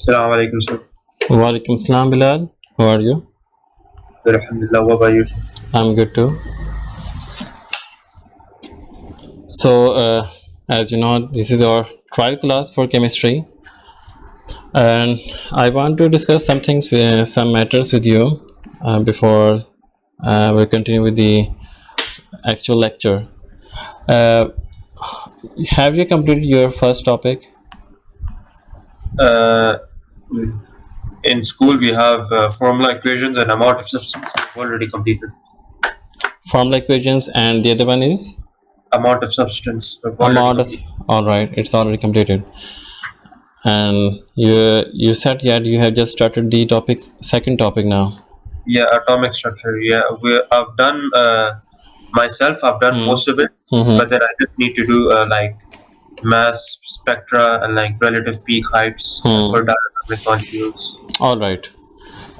Assalamu alaikum, sir. Walaikum salam, Bilal. How are you? Good, alhamdulillah. What about you? I'm good too. So, as you know, this is our trial class for chemistry, and I want to discuss some things, some matters with you before we continue with the actual lecture. Uh, have you completed your first topic? Uh, in school, we have formula equations and amount of substance. Already completed. Formula equations, and the other one is Amount of substance. We've already amount of. completed. All right, it's already completed. And you said yet you have just started the second topic now. Yeah, atomic structure. Yeah, I've done myself. I've done most of it, but then I just need to do like mass spectra and like relative peak heights for diatomic molecules. All right.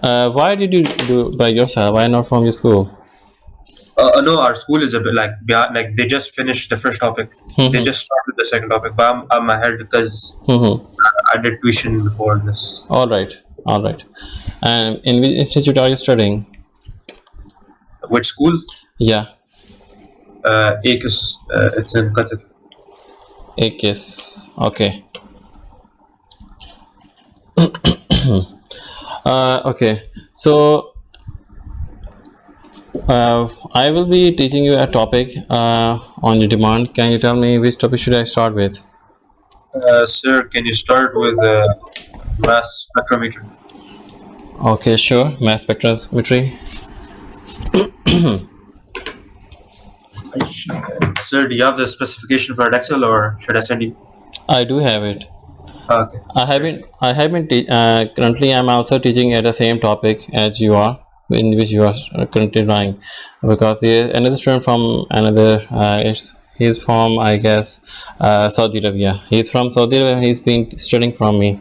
Why did you do by yourself? Why not from your school? No, our school is a bit like behind, like they just finished the first topic. They just started the second topic, but I'm ahead because I did tuition before this. All right. All right. And in which institute are you studying? Which school? Yeah, ACUS. It's in Qatar. AKS. Okay. Okay. So I will be teaching you a topic on your demand. Can you tell me which topic should I start with? Sir, can you start with mass spectrometry? Okay, sure. Mass spectrometry. Sir, do you have the specification for Edexcel, or should I send you? I do have it. Okay. Currently I'm also teaching at the same topic as you are, in which you are currently running, because another student from another he's from, I guess, Saudi Arabia. He's from Saudi Arabia and he's been studying from me.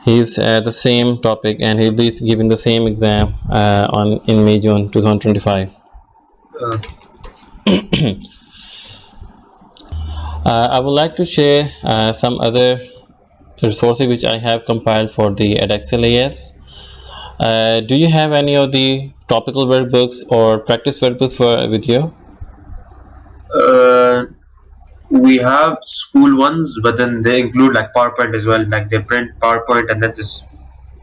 He's at the same topic and he'll be giving the same exam in May-June 2025. I would like to share some other resources which I have compiled for the Edexcel AS. Do you have any of the topical workbooks or practice workbooks with you? We have school ones, but then they include like PowerPoint as well. Like they print PowerPoint and then just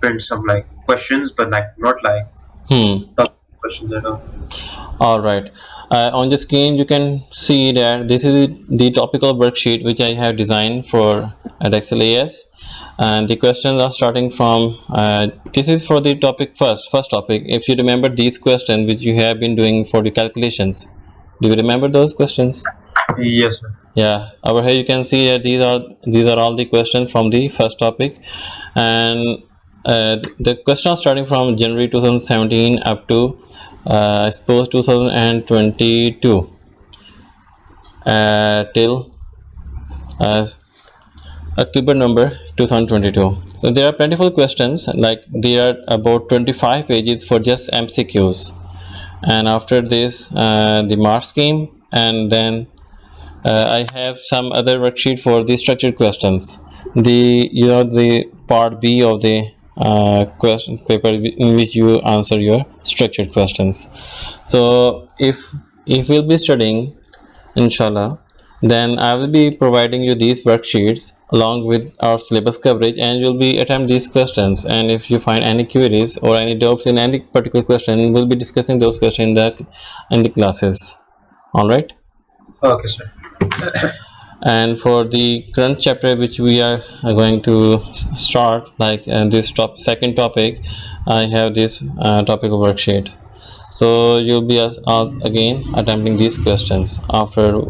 print some like questions, but like not like top questions at all. All right. On the screen you can see that this is the topical worksheet which I have designed for Edexcel AS, and the questions are starting from this is for the topic first topic. If you remember these questions which you have been doing for the calculations, do you remember those questions? Yes, sir. Yeah, over here you can see that these are all the questions from the first topic, and the questions are starting from January 2017 up to I suppose 2022 till October number 2022. So there are plentiful questions, like there are about 25 pages for just MCQs, and after this the mark scheme, and then I have some other worksheet for the structured questions, the part B of the question paper in which you answer your structured questions. So if we'll be studying, inshallah, then I will be providing you these worksheets along with our syllabus coverage, and you'll be attempt these questions, and if you find any queries or any doubts in any particular question, we'll be discussing those questions in the classes. All right. Okay, sir. And for the current chapter which we are going to start, like this second topic, I have this topical worksheet. So you'll be again attempting these questions after,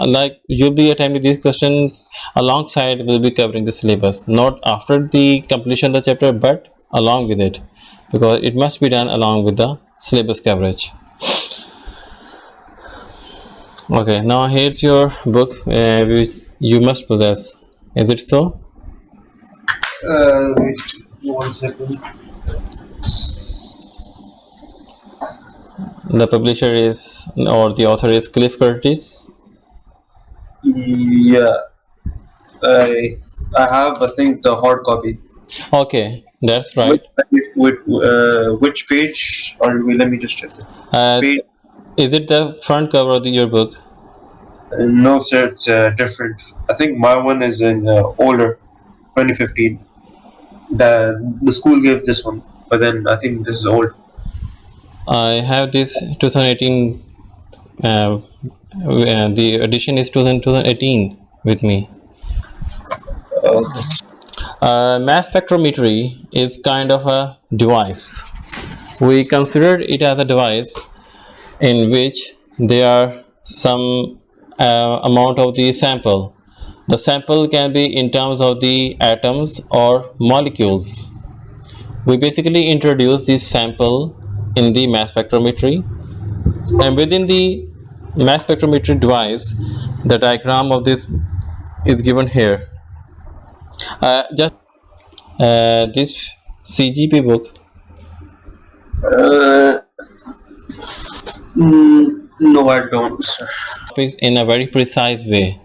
like you'll be attempting these questions alongside we'll be covering the syllabus, not after the completion of the chapter but along with it, because it must be done along with the syllabus coverage. Okay, now here's your book which you must possess. Is it so? 1 second. The publisher is, or the author is Cliff Curtis. Yeah. I have, I think, the hard copy. Okay, that's Which, right. which page? Or let me just check it. Uh, Page? is it the front cover of your book? No, sir. It's different. I think my one is in older, 2015. The school gave this one, but then I think this is old. I have this 2018. The edition is 2018 with me. Okay. Mass spectrometry is kind of a device. We consider it as a device in which there are some amount of the sample. The sample can be in terms of the atoms or molecules. We basically introduce this sample in the mass spectrometry, and within the mass spectrometry device, the diagram of this is given here. Just this CGP book Uh, no, I don't, sir. topics in a very precise way.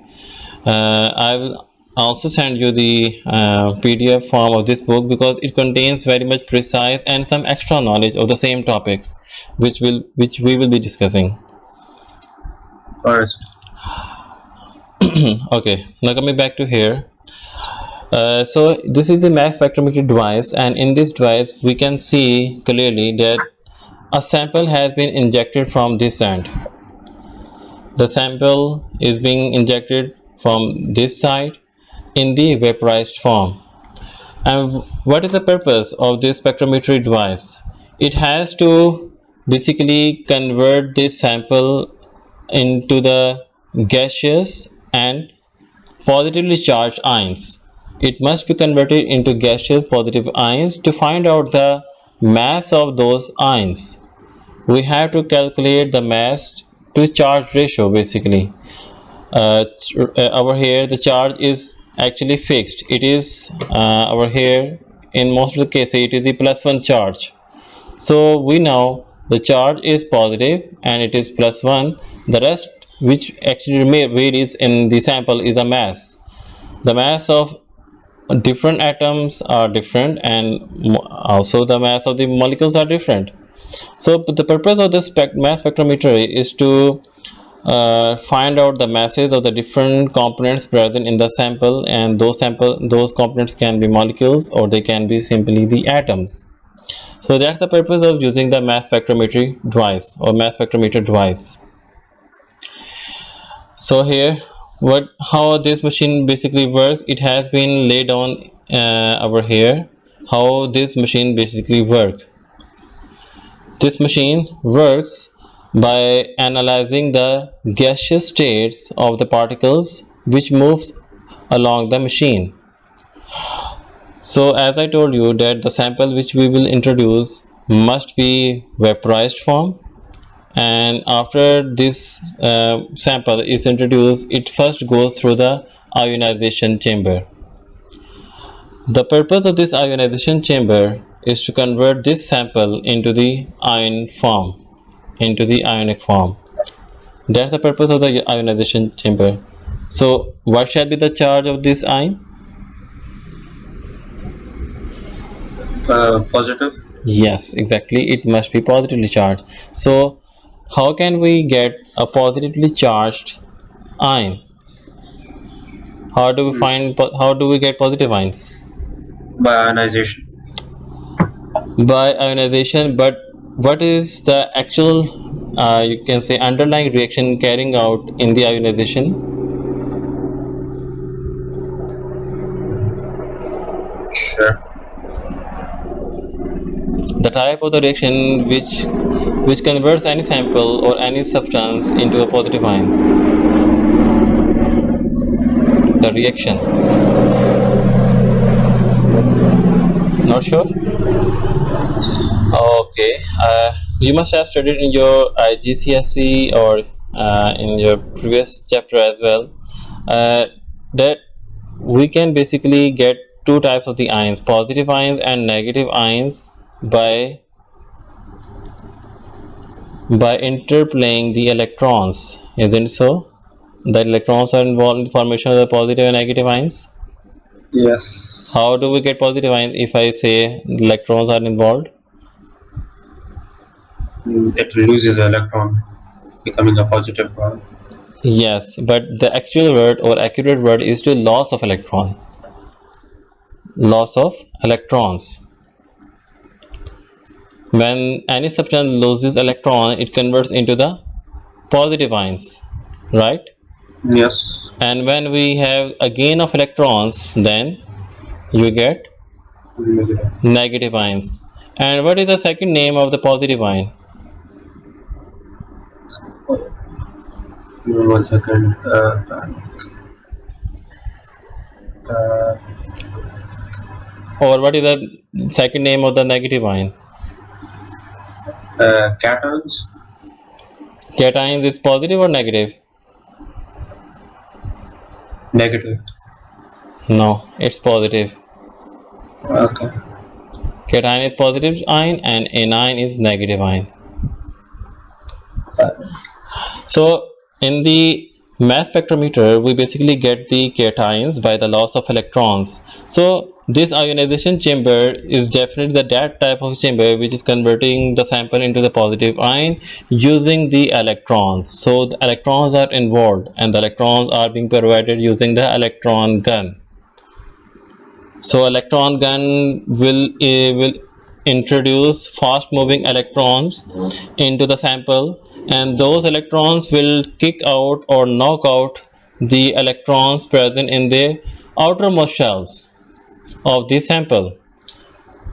I will also send you the PDF form of this book because it contains very much precise and some extra knowledge of the same topics, which we will be discussing. Alright. Okay, now coming back to here. So this is the mass spectrometry device, and in this device we can see clearly that a sample has been injected from this end. The sample is being injected from this side in the vaporized form. And what is the purpose of this spectrometry device? It has to basically convert this sample into the gaseous and positively charged ions. It must be converted into gaseous positive ions to find out the mass of those ions. We have to calculate the mass to charge ratio basically. Over here the charge is actually fixed. It is over here in most of the cases it is the +1 charge. So we know the charge is positive and it is +1. The rest which actually varies in the sample is a mass. The mass of different atoms are different, and also the mass of the molecules are different. So the purpose of this mass spectrometry is to find out the masses of the different components present in the sample, and those components can be molecules or they can be simply the atoms. So that's the purpose of using the mass spectrometry device or mass spectrometer device. So here what how this machine basically works, it has been laid on over here how this machine basically works. This machine works by analyzing the gaseous states of the particles which moves along the machine. So as I told you that the sample which we will introduce must be vaporized form, and after this sample is introduced, it first goes through the ionization chamber. The purpose of this ionization chamber is to convert this sample into the ionic form. That's the purpose of the ionization chamber. So what shall be the charge of this ion? Positive. Yes, exactly, it must be positively charged. So how can we get a positively charged ion? How do we get positive ions? By ionization. By ionization. But what is the actual you can say underlying reaction carrying out in the ionization? Sure. The type of the reaction which converts any sample or any substance into a positive ion. The reaction. Not sure? Okay. You must have studied in your IGCSE or in your previous chapter as well that we can basically get two types of the ions, positive ions and negative ions, by interplaying the electrons. Isn't so? The electrons are involved in the formation of the positive and negative ions. Yes. How do we get positive ions if I say electrons are involved? It loses an electron, becoming a positive one. Yes, but the actual word or accurate word is to loss of electron. Loss of electrons. When any substance loses electron, it converts into the positive ions, right? Yes. And when we have a gain of electrons, then you get Negative. negative ions. And what is the second name of the positive ion? Give me 1 second. Uh, Or what is the second name of the negative ion? Cations. Cations is positive or negative? Negative. No, it's positive. Okay. Cation is positive ion and anion is negative ion. So in the mass spectrometer, we basically get the cations by the loss of electrons. So this ionization chamber is definitely that type of chamber which is converting the sample into the positive ion using the electrons. So the electrons are involved and the electrons are being provided using the electron gun. So electron gun will introduce fast moving electrons into the sample, and those electrons will kick out or knock out the electrons present in the outermost shells of the sample.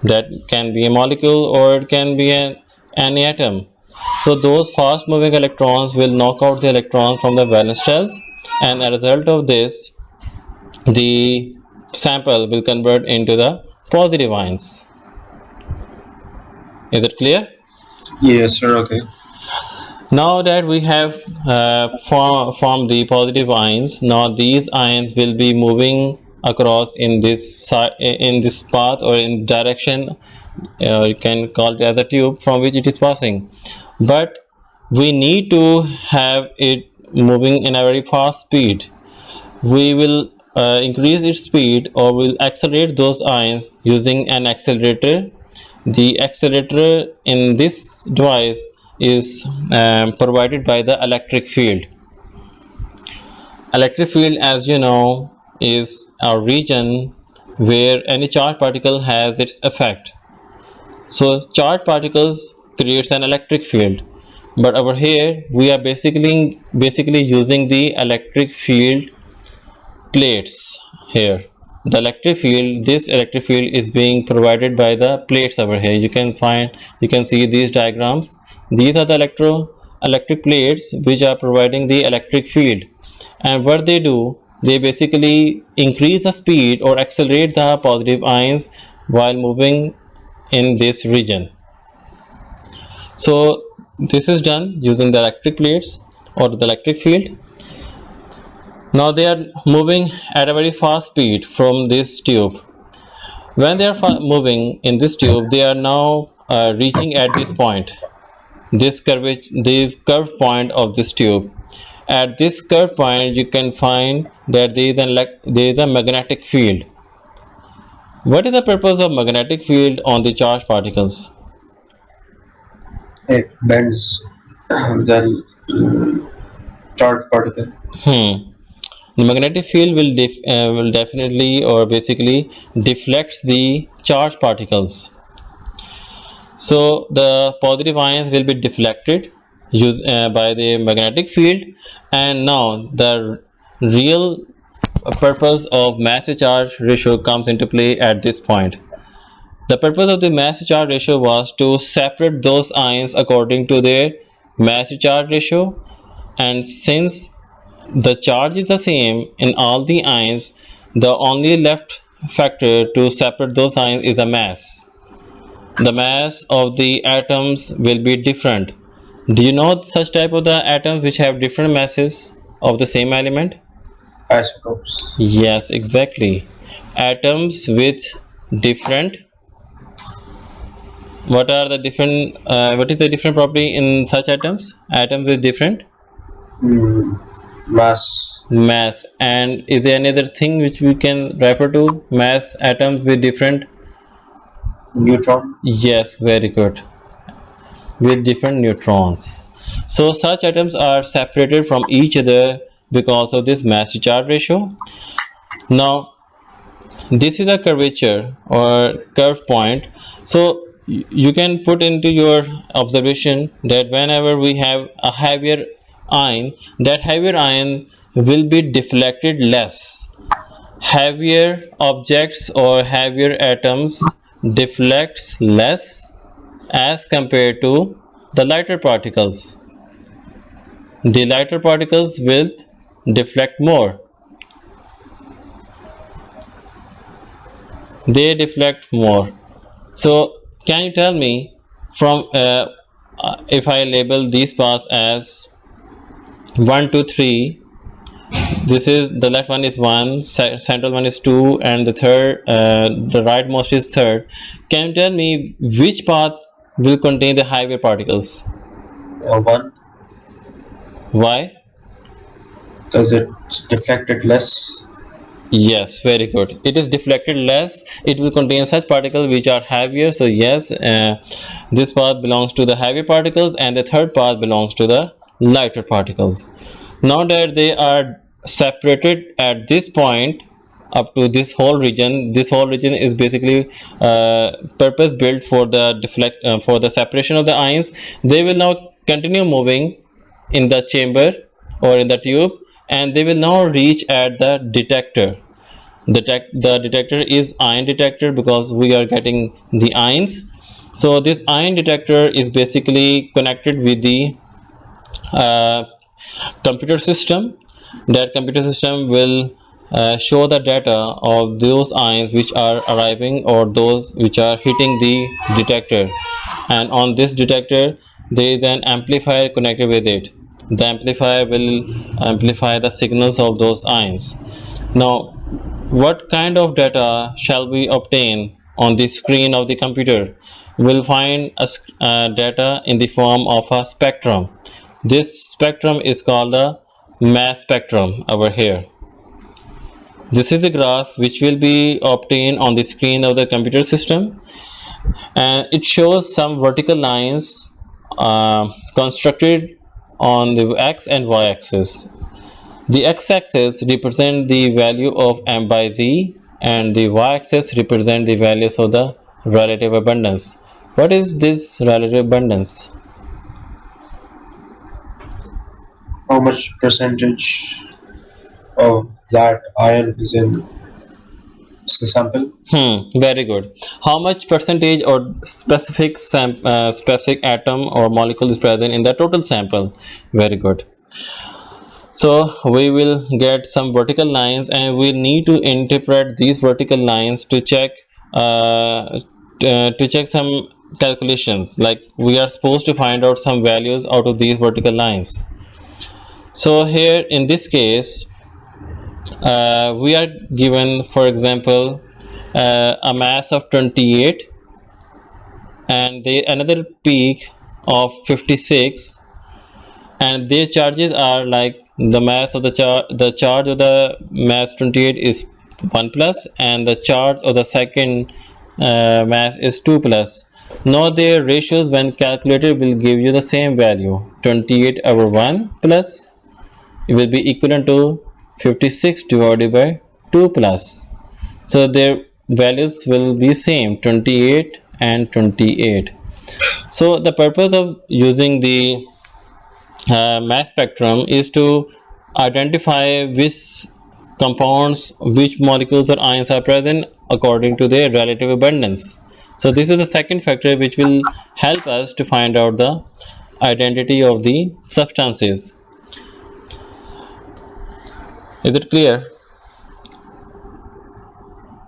That can be a molecule or it can be any atom. So those fast moving electrons will knock out the electrons from the valence shells, and as a result of this, the sample will convert into the positive ions. Is it clear? Yes, sir. Okay. Now that we have formed the positive ions, now these ions will be moving across in this path or in direction. You can call it as a tube from which it is passing, but we need to have it moving in a very fast speed. We will increase its speed or will accelerate those ions using an accelerator. The accelerator in this device is provided by the electric field. Electric field, as you know, is a region where any charged particle has its effect. So charged particles creates an electric field, but over here we are basically using the electric field plates here. The electric field, this electric field is being provided by the plates over here. You can see these diagrams. These are the electric plates which are providing the electric field, and what they do, they basically increase the speed or accelerate the positive ions while moving in this region. So this is done using the electric plates or the electric field. Now they are moving at a very fast speed from this tube. When they are moving in this tube, they are now reaching at this point, the curved point of this tube. At this curved point, you can find that there is a magnetic field. What is the purpose of magnetic field on the charged particles? It bends the charged particle. The magnetic field will definitely or basically deflects the charged particles. So the positive ions will be deflected by the magnetic field, and now the real purpose of mass to charge ratio comes into play at this point. The purpose of the mass to charge ratio was to separate those ions according to their mass to charge ratio, and since the charge is the same in all the ions, the only left factor to separate those ions is a mass. The mass of the atoms will be different. Do you know such type of the atoms which have different masses of the same element? Isotopes. Yes, exactly. Atoms with different. What are the different? What is the different property in such atoms? Atoms with different Mass. Mass. And is there any other thing which we can refer to? Mass atoms with different. Neutron. Yes, very good. With different neutrons. So such atoms are separated from each other because of this mass to charge ratio. Now this is a curvature or curve point. So you can put into your observation that whenever we have a heavier ion, that heavier ion will be deflected less. Heavier objects or heavier atoms deflects less as compared to the lighter particles. The lighter particles will deflect more. They deflect more. So can you tell me from if I label these paths as 1 2 3, this is the left one is 1, central one is 2, and the third the rightmost is third. Can you tell me which path will contain the heavier particles? 1, Why? because it's deflected less. Yes, very good. It is deflected less. It will contain such particles which are heavier. So yes, this path belongs to the heavy particles, and the third path belongs to the lighter particles. Now that they are separated at this point up to this whole region, this whole region is basically purpose built for the for the separation of the ions. They will now continue moving in the chamber or in the tube, and they will now reach at the detector. The detector is ion detector because we are getting the ions. So this ion detector is basically connected with the uh, computer system. That computer system will show the data of those ions which are arriving or those which are hitting the detector, and on this detector there is an amplifier connected with it. The amplifier will amplify the signals of those ions. Now what kind of data shall we obtain on the screen of the computer? We'll find data in the form of a spectrum. This spectrum is called a mass spectrum over here. This is a graph which will be obtained on the screen of the computer system, and it shows some vertical lines constructed on the x and y axis. The x-axis represent the value of m by z, and the y-axis represent the values of the relative abundance. What is this relative abundance? How much percentage of that ion is in the sample? Very good. How much percentage or specific atom or molecule is present in the total sample? Very good. So we will get some vertical lines, and we need to interpret these vertical lines to check some calculations. Like we are supposed to find out some values out of these vertical lines. So here in this case, we are given, for example, a mass of 28 and another peak of 56, and their charges are like the mass of the charge of the mass 28 is 1 plus, and the charge of the second mass is 2 plus. Now their ratios when calculated will give you the same value, 28 over 1 plus, it will be equivalent to 56 divided by 2 plus. So their values will be same, 28 and 28. So the purpose of using the mass spectrum is to identify which compounds, which molecules or ions are present according to their relative abundance. So this is the second factor which will help us to find out the identity of the substances. Is it clear?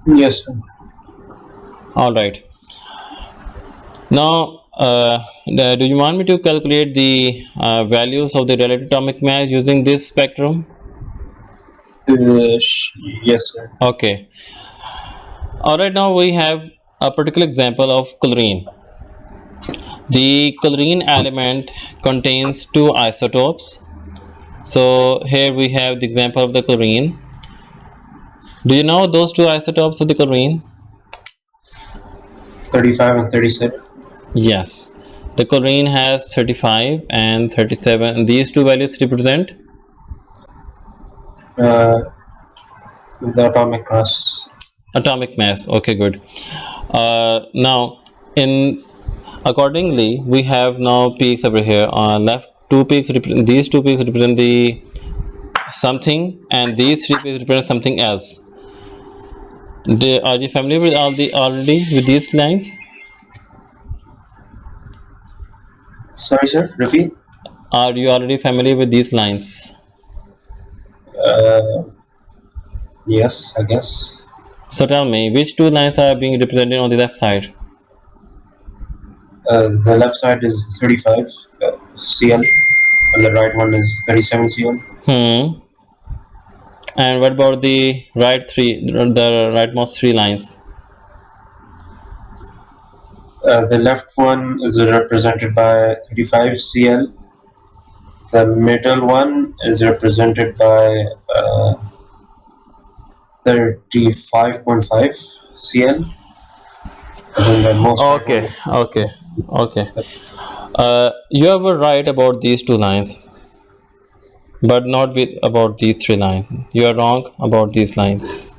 Yes, sir. All right. Now do you want me to calculate the values of the relative atomic mass using this spectrum? Yes, sir. Okay. All right, now we have a particular example of chlorine. The chlorine element contains two isotopes, So here we have the example of the chlorine. Do you know those two isotopes of the chlorine? 35 and 37. Yes. The chlorine has 35 and 37. These two values represent The atomic mass. atomic mass. Okay, good. Now, in accordingly, we have now peaks over here. On left, two peaks. These two peaks represent the something, and these three peaks represent something else. Are you familiar with already with these lines? Sorry, sir. Repeat. Are you already familiar with these lines? Yes, I guess. So tell me, which two lines are being represented on the left side? The left side is 35 Cl, and the right one is 37 Cl. And what about the the rightmost three lines? The left one is represented by 35 Cl. The middle one is represented by 35.5 Cl. And then the most right Okay, one okay. You were right about these two lines, but not about these three lines. You are wrong about these lines.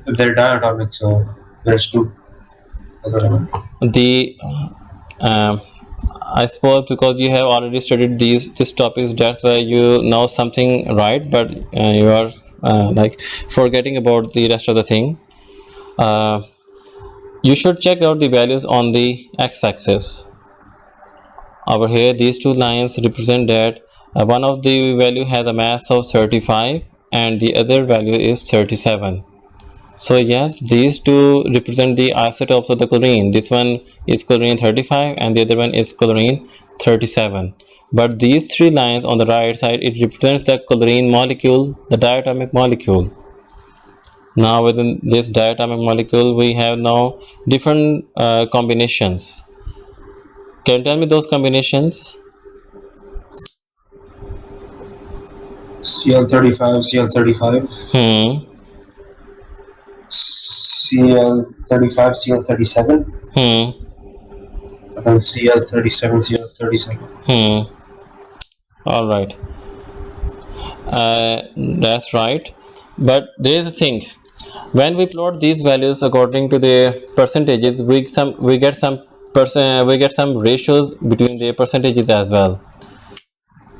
they're diatomic, so there's two. That's what I meant. I suppose because you have already studied these topics, that's why you know something right, but you are like forgetting about the rest of the thing. You should check out the values on the x-axis. Over here, these two lines represent that one of the value has a mass of 35 and the other value is 37. So yes, these two represent the isotopes of the chlorine. This one is chlorine 35 and the other one is chlorine 37. But these three lines on the right side, it represents the chlorine molecule, the diatomic molecule. Now within this diatomic molecule, we have now different combinations. Can you tell me those combinations? Cl35, Cl35, Cl35, Cl37, and then Cl37, Cl37. All right. That's right. But there is a thing. When we plot these values according to their percentages, we get some ratios between their percentages as well.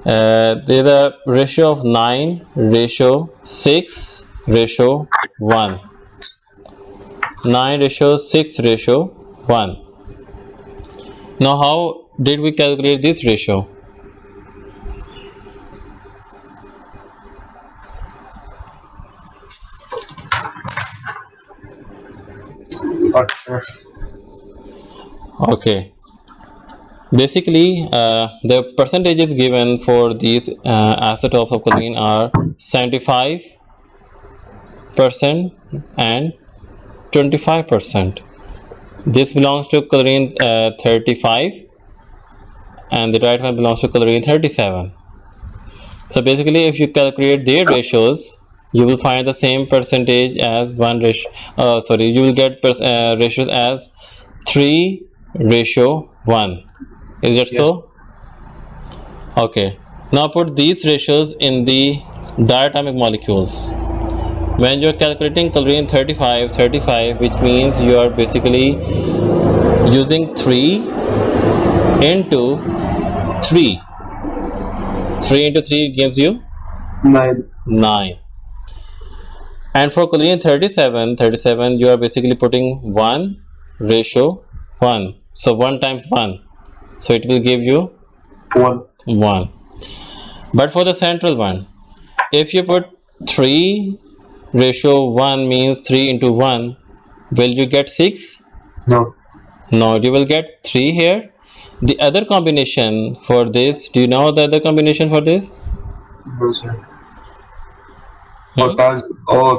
There's a ratio of 9 ratio 6 ratio 1. 9 ratio 6 ratio 1. Now how did we calculate this ratio? Okay. Basically, the percentages given for these isotopes of chlorine are 75% and 25%. This belongs to chlorine 35 and the right one belongs to chlorine 37. So basically, if you calculate their ratios, you will find the same percentage as one ratio. You will get ratios as 3 ratio 1. Is that so? Okay. Now put these ratios in the diatomic molecules. When you are calculating chlorine 35, which means you are basically using 3 into 3. 3 into 3 gives you 9. And for chlorine 37, you are basically putting 1 ratio 1. So 1 times 1. So it will give you 1. But for the central one, if you put 3 ratio 1 means 3 into 1, will you get 6? No. No, you will get 3 here. The other combination for this, do you know the other combination for this? No, sir. It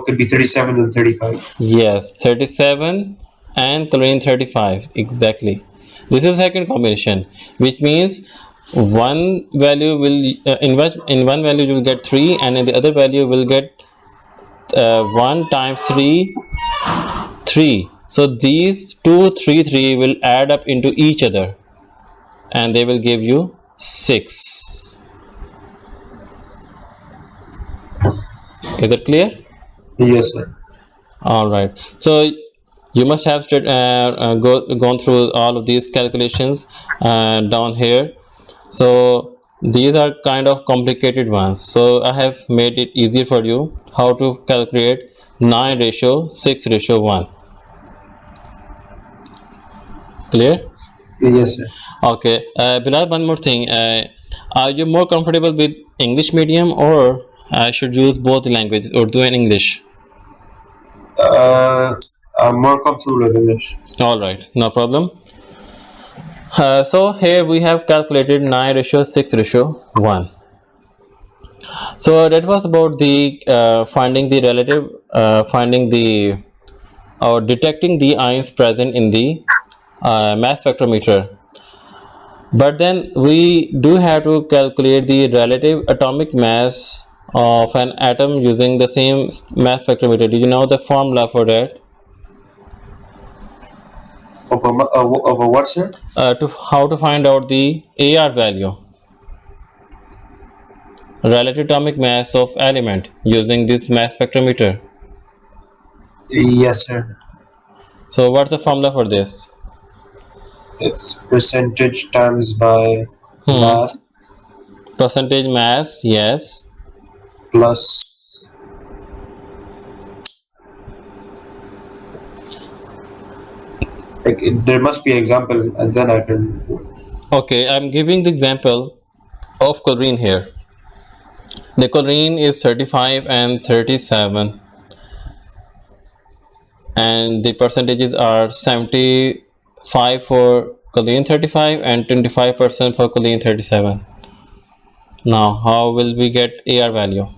could be 37 and 35. Yes, 37 and chlorine 35, exactly. This is second combination, which means one value will in one value you will get 3, and in the other value will get 1 times 3, 3. So these 2, 3, 3 will add up into each other, and they will give you 6. Is it clear? Yes, sir. All right. So you must have gone through all of these calculations down here. So these are kind of complicated ones. So I have made it easier for you how to calculate 9 ratio 6 ratio 1. Clear? Yes, sir. Okay. Bilal, one more thing. Are you more comfortable with English medium, or I should use both the languages, Urdu and English? I'm more comfortable with English. All right, no problem. So here we have calculated 9 ratio 6 ratio 1. So that was about the finding the relative, finding the or detecting the ions present in the mass spectrometer. But then we do have to calculate the relative atomic mass of an atom using the same mass spectrometer. Do you know the formula for that? Of a what, sir? To how to find out the AR value, relative atomic mass of element, using this mass spectrometer. Yes, sir. So what's the formula for this? It's percentage times by mass Percentage mass, yes. plus there must be example, and then I can. Okay, I'm giving the example of chlorine here. The chlorine is 35 and 37, and the percentages are 75 for chlorine 35 and 25% for chlorine 37. Now how will we get AR value?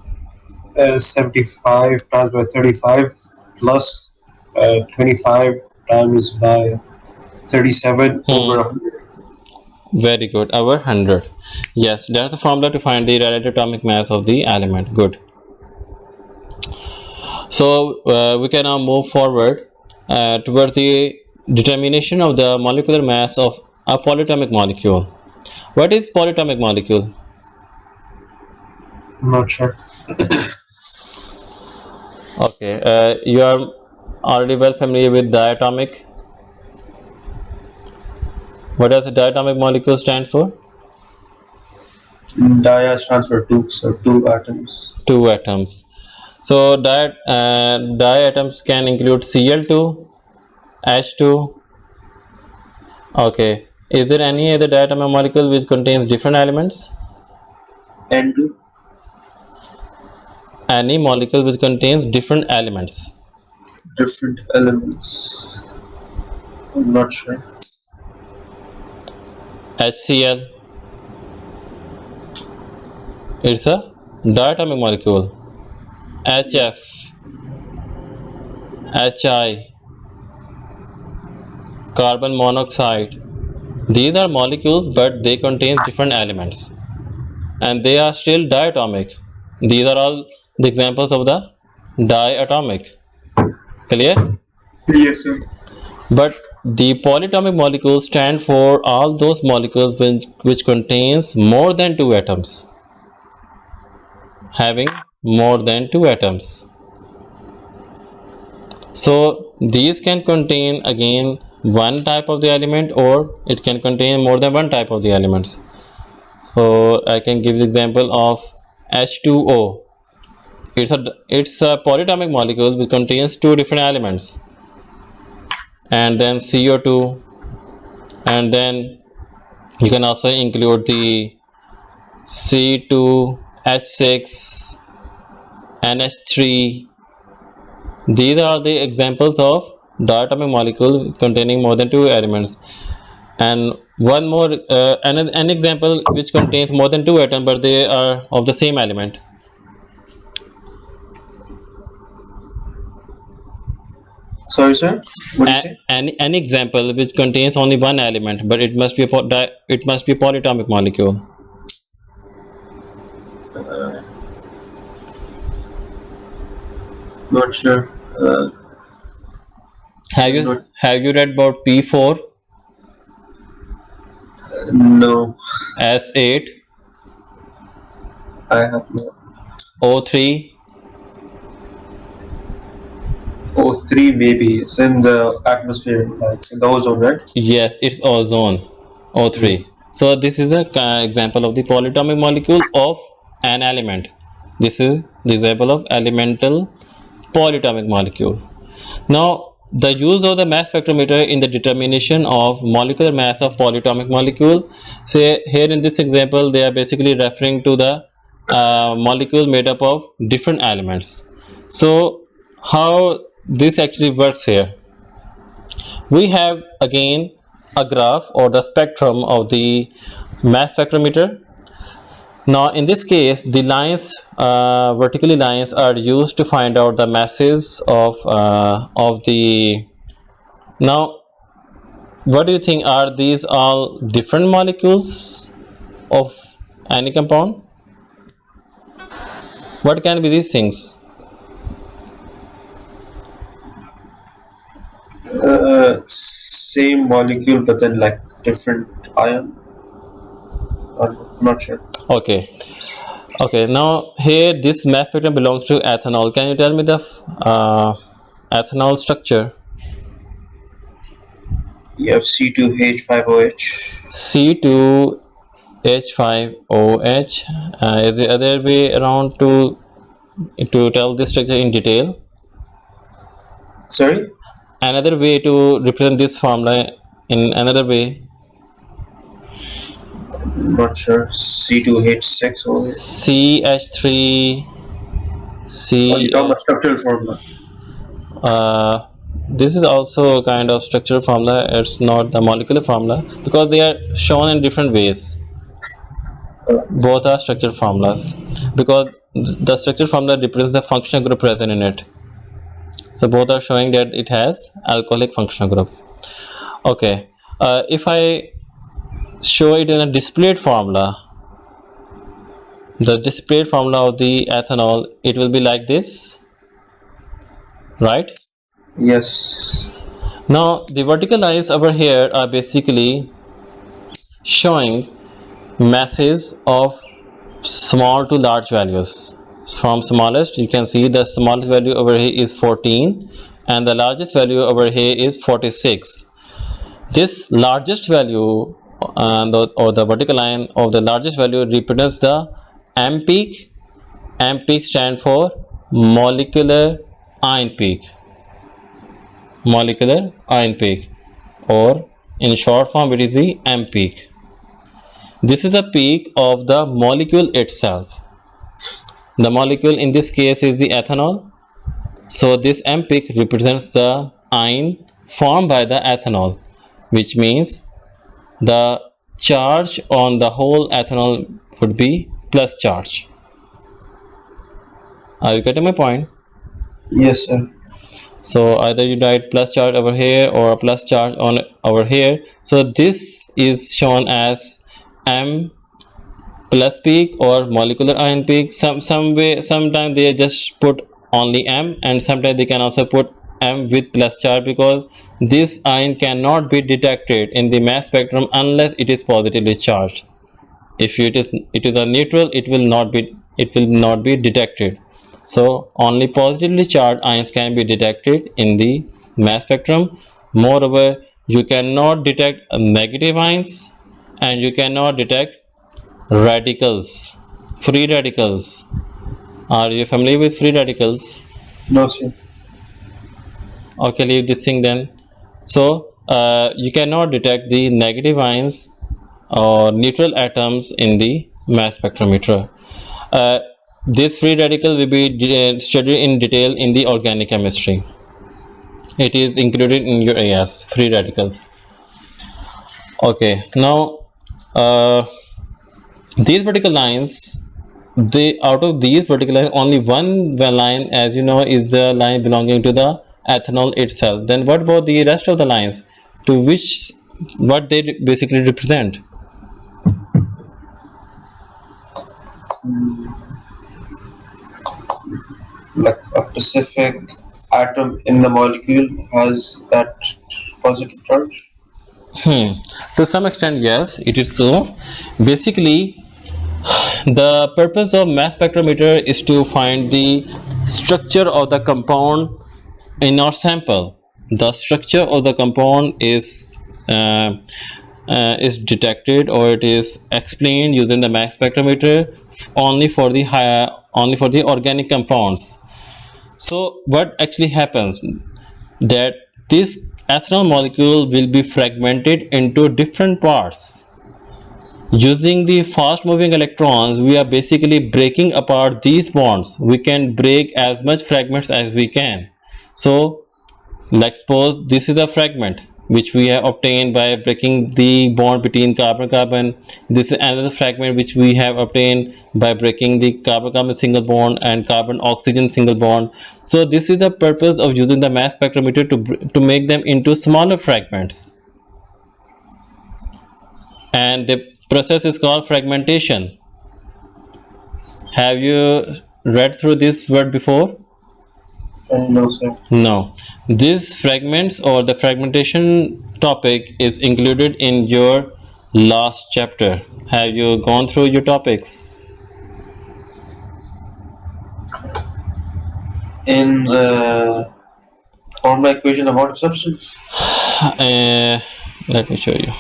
75 times by 35 plus 25 times by 37 over 100. Very good, over 100. Yes, that's the formula to find the relative atomic mass of the element. Good. So we can now move forward towards the determination of the molecular mass of a polyatomic molecule. What is polyatomic molecule? I'm not sure. Okay, you are already well familiar with diatomic. What does a diatomic molecule stand for? Dia stands for two, so two atoms. 2 atoms. So diatoms can include Cl2, H2. Okay. Is there any other diatomic molecule which contains different elements? N2. Any molecule which contains different elements. Different elements. I'm not sure. HCl. It's a diatomic molecule. HF, HI, carbon monoxide. These are molecules, but they contain different elements, and they are still diatomic. These are all the examples of the diatomic. Clear? Yes, sir. But the polyatomic molecules stand for all those molecules which contains more than 2 atoms, having more than 2 atoms. So these can contain again one type of the element, or it can contain more than one type of the elements. So I can give the example of H2O. It's a polyatomic molecule which contains 2 different elements, and then CO2, and then you can also include the C2H6, NH3. These are the examples of diatomic molecule containing more than 2 elements. And one more, an example which contains more than 2 atoms, but they are of the same element. Sorry, sir. What do you say? An example which contains only one element, but it must be it must be a polyatomic molecule. Not sure. Have I'm you not. have you read about P4, No, S8, I have not. O3? O3 maybe. It's in the atmosphere, like in the ozone, right? Yes, it's ozone, Yeah. O3. So this is a example of the polyatomic molecule of an element. This is the example of elemental polyatomic molecule. Now, the use of the mass spectrometer in the determination of molecular mass of polyatomic molecule. Say here in this example, they are basically referring to the molecule made up of different elements. So, how this actually works here? We have again a graph or the spectrum of the mass spectrometer. Now in this case the lines, vertically lines, are used to find out the masses of the. Now what do you think, are these all different molecules of any compound? What can be these things? Same molecule, but then like different ion. I'm not sure. Okay, now here this mass spectrum belongs to ethanol. Can you tell me the ethanol structure? You have C2H5OH. C2H5OH. Is the other way around to tell this structure in detail? Sorry? Another way to represent this formula in another way? Not sure. C2H6OH. CH3 Oh, you C. talking about structural formula. This is also a kind of structural formula. It's not the molecular formula because they are shown in different ways. Both are structural formulas because the structural formula represents the functional group present in it. So both are showing that it has alcoholic functional group. Okay, if I show it in a displayed formula, the displayed formula of the ethanol, it will be like this, right? Yes. Now the vertical lines over here are basically showing masses of small to large values. From smallest, you can see the smallest value over here is 14 and the largest value over here is 46. This largest value or the vertical line of the largest value represents the M peak. M peak stand for molecular ion peak. Molecular ion peak, or in short form it is the M peak. This is a peak of the molecule itself. The molecule in this case is the ethanol. So this M peak represents the ion formed by the ethanol, which means the charge on the whole ethanol would be plus charge. Are you getting my point? Yes, sir. So either you write plus charge over here or a plus charge on over here. So this is shown as M plus peak or molecular ion peak. Sometimes they just put only M, and sometimes they can also put M with plus charge because this ion cannot be detected in the mass spectrum unless it is positively charged. If it is a neutral, it will not be detected. So only positively charged ions can be detected in the mass spectrum. Moreover, you cannot detect negative ions and you cannot detect radicals, free radicals. Are you familiar with free radicals? No, sir. Okay, leave this thing then. So you cannot detect the negative ions or neutral atoms in the mass spectrometer. This free radical will be studied in detail in the organic chemistry. It is included in your AS, free radicals. Okay, now these vertical lines, out of these vertical lines, only one line, as you know, is the line belonging to the ethanol itself. Then what about the rest of the lines? To which what they basically represent? Like a specific atom in the molecule has that positive charge. To some extent, yes, it is so. Basically, the purpose of mass spectrometer is to find the structure of the compound in our sample. The structure of the compound is detected, or it is explained using the mass spectrometer only for the organic compounds. So what actually happens, that this ethanol molecule will be fragmented into different parts. Using the fast moving electrons, we are basically breaking apart these bonds. We can break as much fragments as we can. So let's suppose this is a fragment which we have obtained by breaking the bond between carbon-carbon. This is another fragment which we have obtained by breaking the carbon-carbon single bond and carbon-oxygen single bond. So this is the purpose of using the mass spectrometer to make them into smaller fragments. And the process is called fragmentation. Have you read through this word before? No, sir. No. These fragments or the fragmentation topic is included in your last chapter. Have you gone through your topics? In formula equation amount of substance. Let me show you.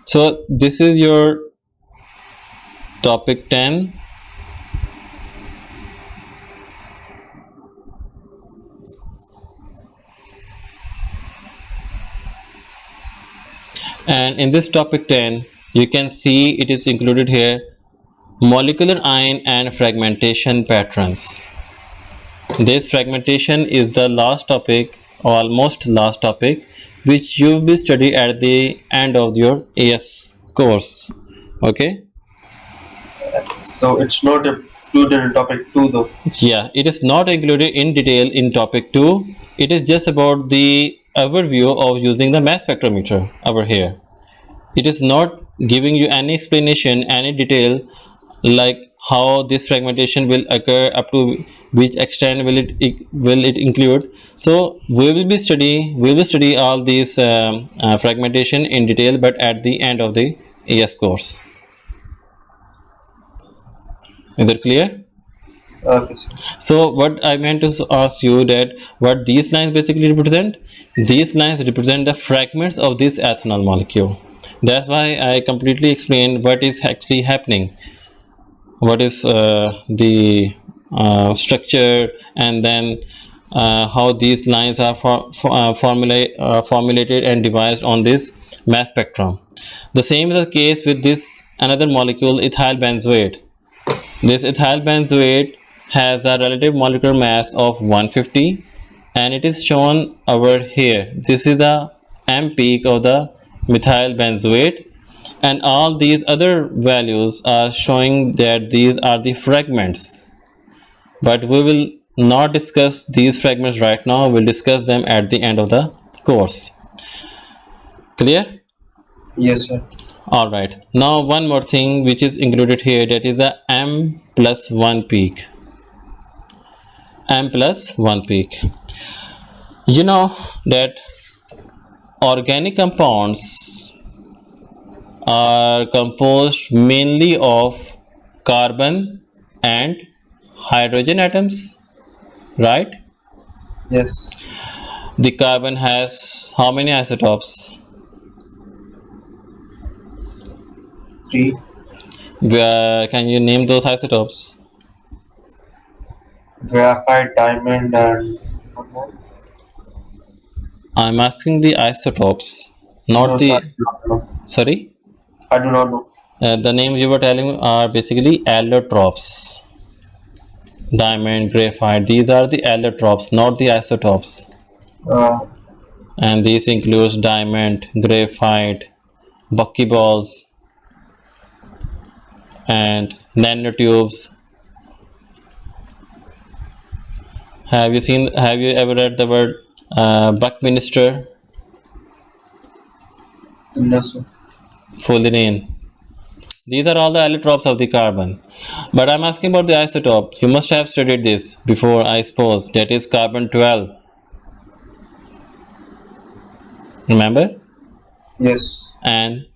So this is your topic 10. And in this topic 10, you can see it is included here, molecular ion and fragmentation patterns. This fragmentation is the last topic, almost last topic, which you will study at the end of your AS course. Okay? So it's not included in topic 2 though. Yeah, it is not included in detail in topic 2. It is just about the overview of using the mass spectrometer over here. It is not giving you any explanation, any detail, like how this fragmentation will occur, up to which extent will it include. So we will study all these fragmentation in detail, but at the end of the AS course. Is it clear? Okay, sir. So what I meant to ask you, that what these lines basically represent? These lines represent the fragments of this ethanol molecule. That's why I completely explained what is actually happening, what is the structure, and then how these lines are formulated and devised on this mass spectrum. The same is the case with this another molecule, ethyl benzoate. This ethyl benzoate has a relative molecular mass of 150, and it is shown over here. This is the M peak of the methyl benzoate, and all these other values are showing that these are the fragments. But we will not discuss these fragments right now. We'll discuss them at the end of the course. Clear? Yes, sir. All right. Now one more thing which is included here, that is the M+1 peak. M+1 peak. You know that organic compounds are composed mainly of carbon and hydrogen atoms, right? Yes. The carbon has how many isotopes? 3. Can you name those isotopes? Graphite, diamond, and one more. I'm asking the isotopes, not No, the. sir, I do not know. Sorry? I do not know. The names you were telling are basically allotropes. Diamond, graphite, these are the allotropes, not the isotopes. And these includes diamond, graphite, buckyballs, and nanotubes, Have you ever read the word Buckminster No, sir. fullerene? These are all the allotropes of the carbon. But I'm asking about the isotope. You must have studied this before, I suppose. That is carbon 12. Remember? Yes. And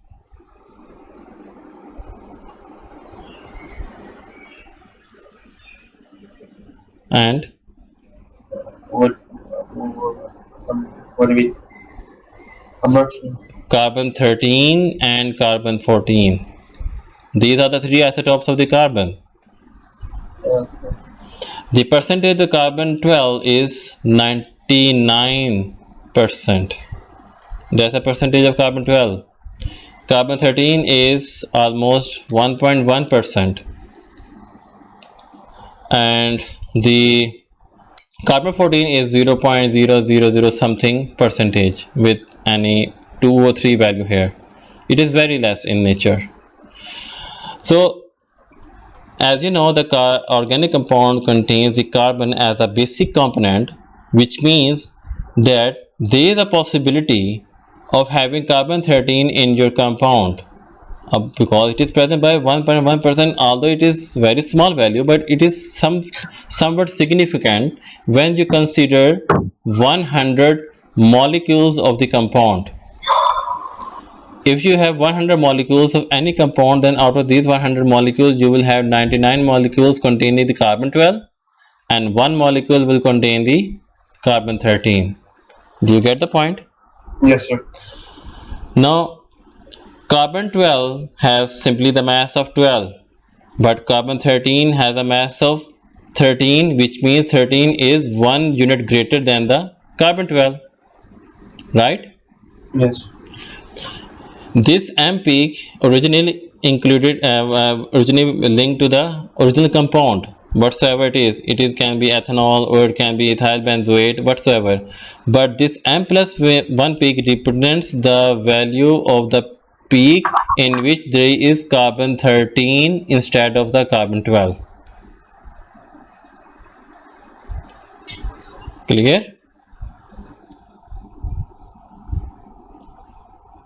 What? What do we? I'm not sure. carbon 13 and carbon 14. These are the three isotopes of the carbon. The percentage of carbon 12 is 99%. That's the percentage of carbon 12. Carbon 13 is almost 1.1%. And the carbon 14 is 0.000 something percentage with any 2 or 3 value here. It is very less in nature. So as you know, the organic compound contains the carbon as a basic component, which means that there is a possibility of having carbon 13 in your compound because it is present by 1.1%, although it is very small value, but it is somewhat significant when you consider 100 molecules of the compound. If you have 100 molecules of any compound, then out of these 100 molecules you will have 99 molecules containing the carbon 12 and 1 molecule will contain the carbon 13. Do you get the point? Yes, sir. Now carbon 12 has simply the mass of 12, but carbon 13 has a mass of 13, which means 13 is 1 unit greater than the carbon 12, right? Yes. This M peak originally linked to the original compound, whatsoever it is. Can be ethanol or it can be ethyl benzoate, whatsoever. But this M+1 peak represents the value of the peak in which there is carbon 13 instead of the carbon 12. Clear?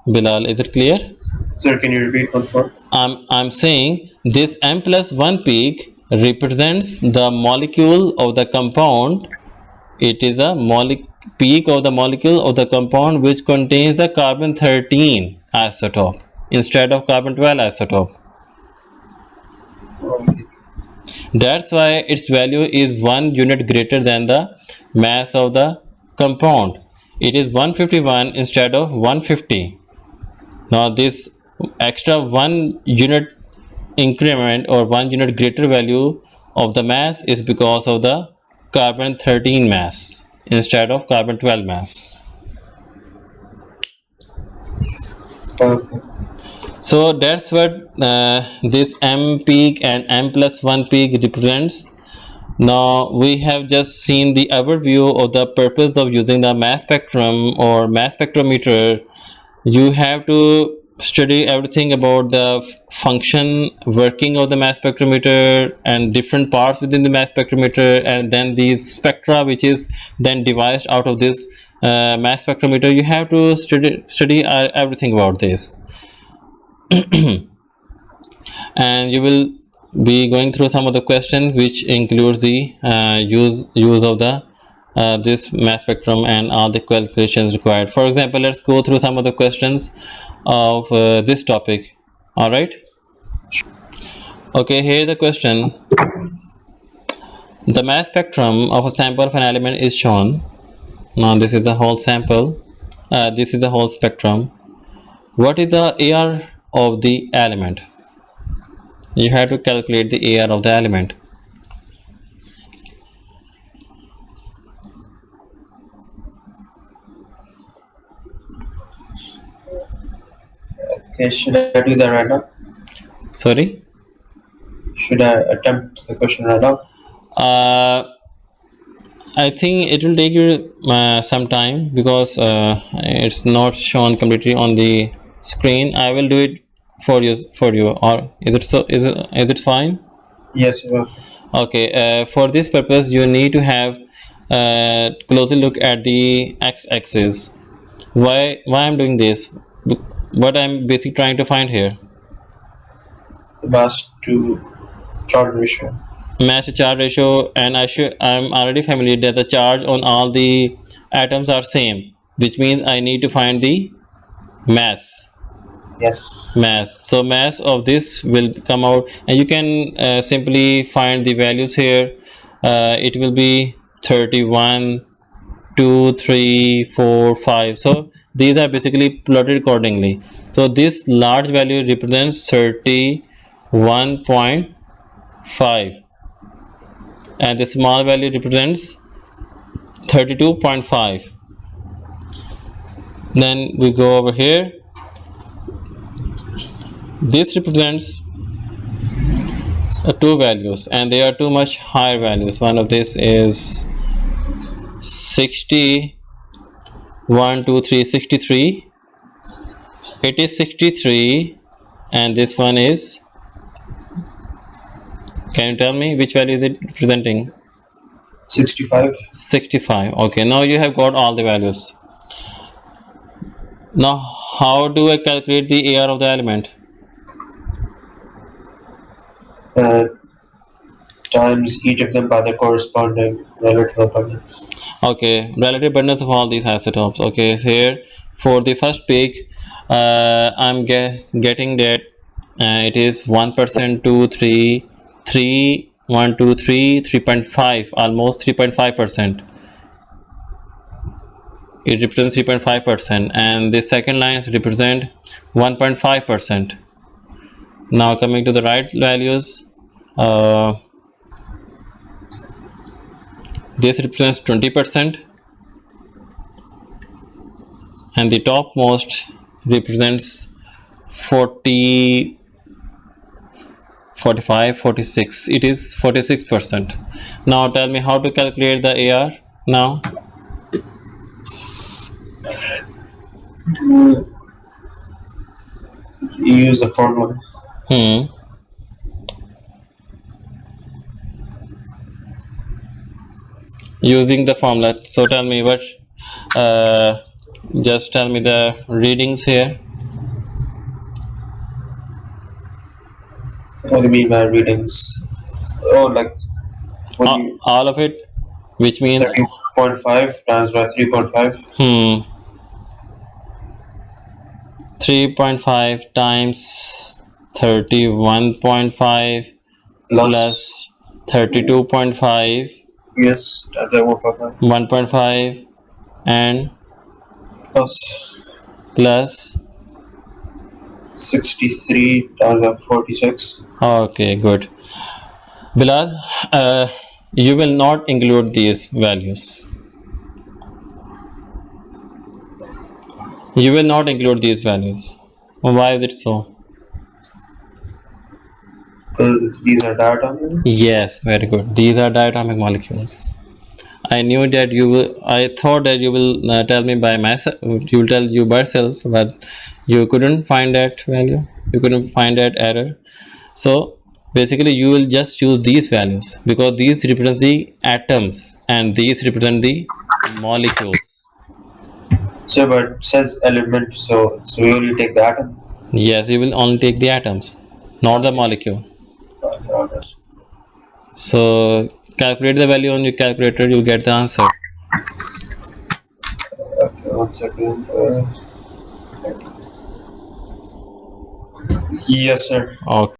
Bilal, is it clear? Sir, can you repeat once more? I'm saying this M+1 peak represents the molecule of the compound. It is a peak of the molecule of the compound which contains a carbon 13 isotope instead of carbon 12 isotope. Okay. That's why its value is 1 unit greater than the mass of the compound. It is 151 instead of 150. Now this extra 1 unit increment or 1 unit greater value of the mass is because of the carbon 13 mass instead of carbon 12 mass. Okay. So that's what this M peak and M+1 peak represents. Now we have just seen the overview of the purpose of using the mass spectrum or mass spectrometer. You have to study everything about the function working of the mass spectrometer and different parts within the mass spectrometer, and then these spectra which is then devised out of this mass spectrometer. You have to study everything about this. And you will be going through some of the questions which includes the use of the this mass spectrum and all the qualifications required. For example, let's go through some of the questions of this topic. All right. Okay, here the question. The mass spectrum of a sample of an element is shown. Now this is the whole sample. This is the whole spectrum. What is the AR of the element? You have to calculate the AR of the element. Okay, should I do that right now? Sorry? Should I attempt the question right now? I think it will take you some time because it's not shown completely on the screen. I will do it for you. Or is it so? Is it fine? Yes, sir. Okay. For this purpose, you need to have closely look at the x-axis. Why I'm doing this? What I'm basically trying to find here? The mass to charge ratio. Mass to charge ratio, and I'm already familiar that the charge on all the atoms are same, which means I need to find the mass. Yes. So mass of this will come out, and you can simply find the values here. It will be 31, 2, 3, 4, 5. So these are basically plotted accordingly. So this large value represents 31.5, and the small value represents 32.5. Then we go over here. This represents two values, and they are two much higher values. One of this is 60, 1, 2, 3, 63. It is 63, and this one is, can you tell me which value is it representing? 65. 65. Okay, now you have got all the values. Now how do I calculate the AR of the element? Times each of them by the corresponding relative abundance. Okay, relative abundance of all these isotopes. Okay, so here for the first peak, I'm getting that it is 1%, 2, 3, 3, 1, 2, 3, 3.5, almost 3.5%. It represents 3.5%, and the second line represent 1.5%. Now coming to the right values, this represents 20%, and the topmost represents 40, 45, 46. It is 46%. Now tell me how to calculate the AR now. You use the formula. Using the formula. So tell me what, just tell me the readings here. What do you mean by readings? Oh, like all of it, which means 30.5 times by 3.5. 3.5 times 31.5 plus 32.5. Yes, that's 1.5. 1.5 and plus 63 times by 46. Okay, good. Bilal, you will not include these values. You will not include these values. Why is it so? Because these are diatomic? Yes, very good. These are diatomic molecules. I knew that you will, I thought that you will tell me by myself, you will tell you by yourself, but you couldn't find that value. You couldn't find that error. So basically you will just use these values because these represent the atoms and these represent the molecules. So, but it says element, so we only take the atom? Yes, you will only take the atoms, not the molecule. So calculate the value on your calculator, you get the answer. Okay, 1 second. Yes, sir. Okay.